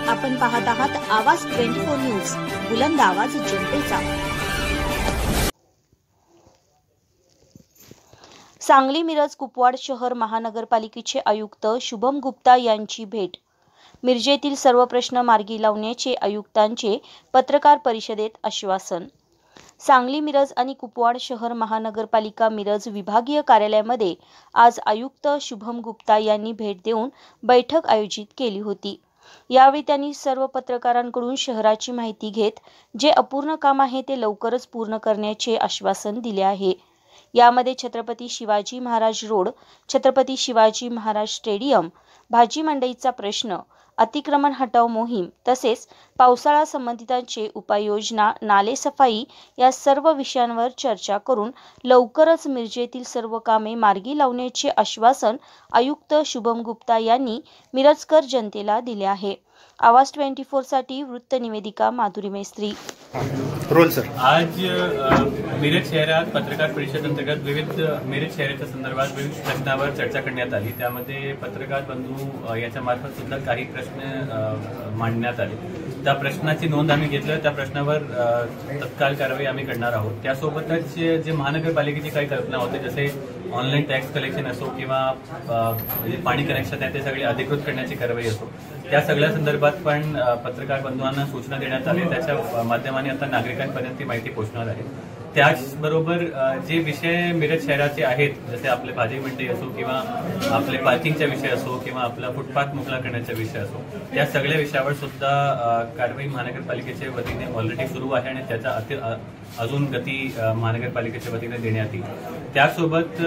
आपण पाहत आहात आवाज 24 न्यूज, बुलंद आवाज जनतेचा। सांगली मिरज कुपवाड शहर महानगरपालिकेचे आयुक्त शुभम गुप्ता यांची भेट। मिरजेतील सर्व प्रश्न मार्गी लावण्याचे आयुक्तांचे पत्रकार परिषदेत आश्वासन। सांगली मिरज आणि कुपवाड शहर महानगरपालिका मिरज विभागीय कार्यालयामध्ये आज आयुक्त शुभम गुप्ता यांनी भेट देऊन बैठक आयोजित केली होती। यावेळी त्यांनी सर्व पत्रकारांकडून शहराची माहिती घेत जे अपूर्ण काम आहे ते लवकरच पूर्ण करण्याचे आश्वासन दिले आहे। यामध्ये छत्रपती शिवाजी महाराज रोड, छत्रपती शिवाजी महाराज स्टेडियम, भाजी मंडईचा प्रश्न, अतिक्रमण हटाव मोहीम तसेच पावसाळा संबंधितांचे उपाययोजना, नाले सफाई या सर्व विषयांवर चर्चा करून लवकरच मिरजेतील सर्व कामे मार्गी लावण्याचे आश्वासन आयुक्त शुभम गुप्ता यांनी मिरजकर जनतेला दिले आहे। आवाज 24 साठी वृत्त निवेदिका माधुरी मेस्त्री। रोल सर, आज मिरज शहरात पत्रकार परिषद अंतर्गत विविध मिरज शहराच्या संदर्भात विविध प्रश्नावर चर्चा करण्यात आली। त्यामध्ये पत्रकार बंधू याच्या मार्फत सुद्धा काही प्रश्न मांडण्यात आले। त्या प्रश्नाची नोंद आम्ही घेतली, त्या प्रश्नावर तत्काळ कारवाई आम्ही करणार आहोत। त्यासोबतच जे महानगरपालिकेची काही कल्पना होते, जसे ऑनलाईन टॅक्स कलेक्शन असो किंवा पाणी कनेक्शन आहे ते सगळे अधिकृत करण्याची कारवाई असो, त्या सगळ्या संदर्भात पण पत्रकार बंधूंना सूचना देण्यात आली। त्याच्या माध्यमाने आता नागरिकांपर्यंत ती माहिती पोहोचणार आहे। त्याचबरोबर जे विषय मिरज शहराचे आहेत, जसे आपले भाजी मंडई असो किंवा आपले पार्किंगचा विषय असो किंवा आपला फुटपाथ मोकळा करण्याचा विषय असो, त्या सगळ्या विषयावर सुद्धा कारवाई महानगरपालिकेच्या वतीने ऑलरेडी सुरू आहे आणि त्याचा अजून गती महानगरपालिकेच्या वतीने देण्यात येईल। त्यासोबत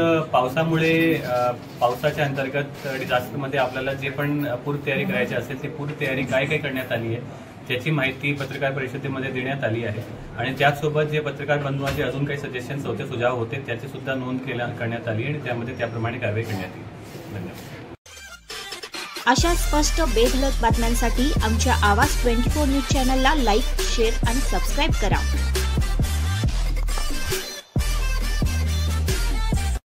पावसाच्या अंतर्गत डिझास्टरमध्ये आपल्याला जे पण पूर्वतयारी करायची असेल ती पूर्वतयारी काय काय करण्यात आली आहे त्याची माहिती पत्रकार परिषदेमध्ये देण्यात आली आहे। आणि त्याचसोबत जे पत्रकार बंधूंचे अजून काही सजेशन्स होते, सुझाव होते, त्याची सुद्धा नोंद करण्यात आली आणि त्यामध्ये त्याप्रमाणे कारवाई करण्यात येईल। धन्यवाद। अशा स्पष्ट बेधडक बातम्यांसाठी आमच्या आवाज 24 न्यूज चॅनलला लाईक, शेअर आणि सबस्क्राईब करा।